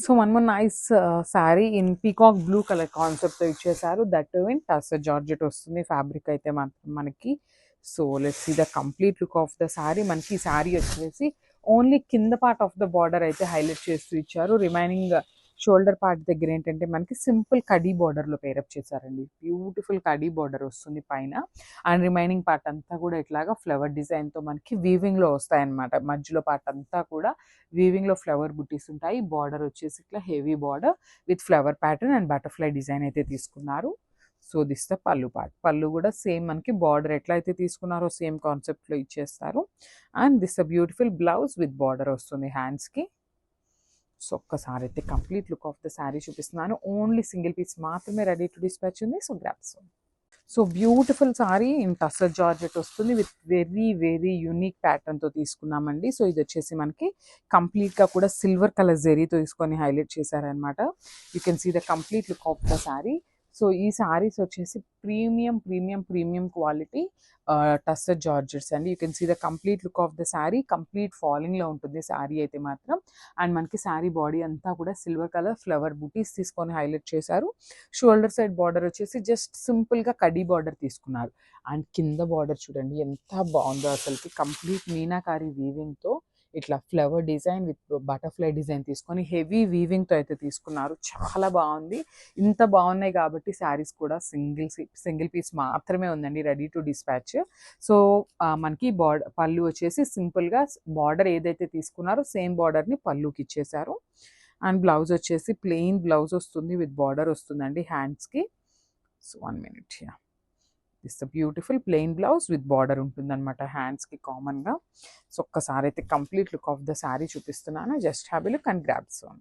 So one more nice sari in peacock blue colour కాన్సెప్ట్తో ఇచ్చేసారు. That in tussar georgette వస్తుంది. Fabric అయితే మనకి. So let's see the complete look of the sari. మనకి శారీ వచ్చేసి ఓన్లీ కింద పార్ట్ ఆఫ్ ద బార్డర్ అయితే హైలైట్ చేస్తూ ఇచ్చారు. రిమైనింగ్ షోల్డర్ పార్ట్ దగ్గర ఏంటంటే మనకి సింపుల్ కడీ బార్డర్లో పేరప్ చేశారండి. బ్యూటిఫుల్ కడీ బార్డర్ వస్తుంది పైన. అండ్ రిమైనింగ్ పార్ట్ అంతా కూడా ఇట్లాగా ఫ్లవర్ డిజైన్తో మనకి వీవింగ్లో వస్తాయన్నమాట. మధ్యలో పార్ట్ అంతా కూడా వీవింగ్లో ఫ్లవర్ బుట్టీస్ ఉంటాయి. బార్డర్ వచ్చేసి ఇట్లా heavy border with flower pattern and butterfly design అయితే తీసుకున్నారు. సో దిస్ ద పళ్ళు పార్ట్. పళ్ళు కూడా సేమ్ మనకి బార్డర్ ఎట్లా అయితే తీసుకున్నారో సేమ్ కాన్సెప్ట్లో ఇచ్చేస్తారు. And this the beautiful blouse with border వస్తుంది హ్యాండ్స్కి. సో ఒక్కసారి అయితే complete look of the sari చూపిస్తున్నాను. ఓన్లీ సింగిల్ పీస్ మాత్రమే రెడీ టు డిస్పాచ్ ఉంది. So grasp. So beautiful sorry in tussar georgette వస్తుంది విత్ వెరీ వెరీ యూనిక్ ప్యాటర్న్తో తీసుకున్నామండి. సో ఇది వచ్చేసి మనకి కంప్లీట్గా కూడా సిల్వర్ కలర్ జెరీతో తీసుకొని హైలైట్ చేశారనమాట. You can see the complete look of the sari. So ఈ శారీస్ వచ్చేసి ప్రీమియం క్వాలిటీ టస్సర్ జార్జెట్స్ అండి. You can see the complete look of the sari. Complete ఫాలింగ్లో ఉంటుంది శారీ అయితే మాత్రం. అండ్ మనకి శారీ బాడీ అంతా కూడా సిల్వర్ కలర్ ఫ్లవర్ బుటీస్ తీసుకొని హైలైట్ చేశారు. షోల్డర్ సైడ్ బార్డర్ వచ్చేసి జస్ట్ సింపుల్గా కడీ బార్డర్ తీసుకున్నారు. అండ్ కింద బార్డర్ చూడండి ఎంత బాగుందో అసలుకి. కంప్లీట్ మీనాకారి వీవింగ్తో ఇట్లా flower design with butterfly design తీసుకొని హెవీ వీవింగ్తో అయితే తీసుకున్నారు. చాలా బాగుంది. ఇంత బాగున్నాయి కాబట్టి శారీస్ కూడా సింగిల్ పీస్ మాత్రమే ఉందండి రెడీ టు డిస్పాచ్. సో మనకి పళ్ళు వచ్చేసి సింపుల్గా బార్డర్ ఏదైతే తీసుకున్నారో సేమ్ బార్డర్ని పళ్ళుకి ఇచ్చేసారు. అండ్ బ్లౌజ్ వచ్చేసి ప్లెయిన్ బ్లౌజ్ వస్తుంది విత్ బార్డర్ వస్తుందండి హ్యాండ్స్కి. So 1 minute. This the beautiful plain blouse with border ఉంటుందన్నమాట హ్యాండ్స్కి కామన్గా. సో ఒక్కసారి అయితే complete look of the sari చూపిస్తున్నాను. Just have a look and grab son.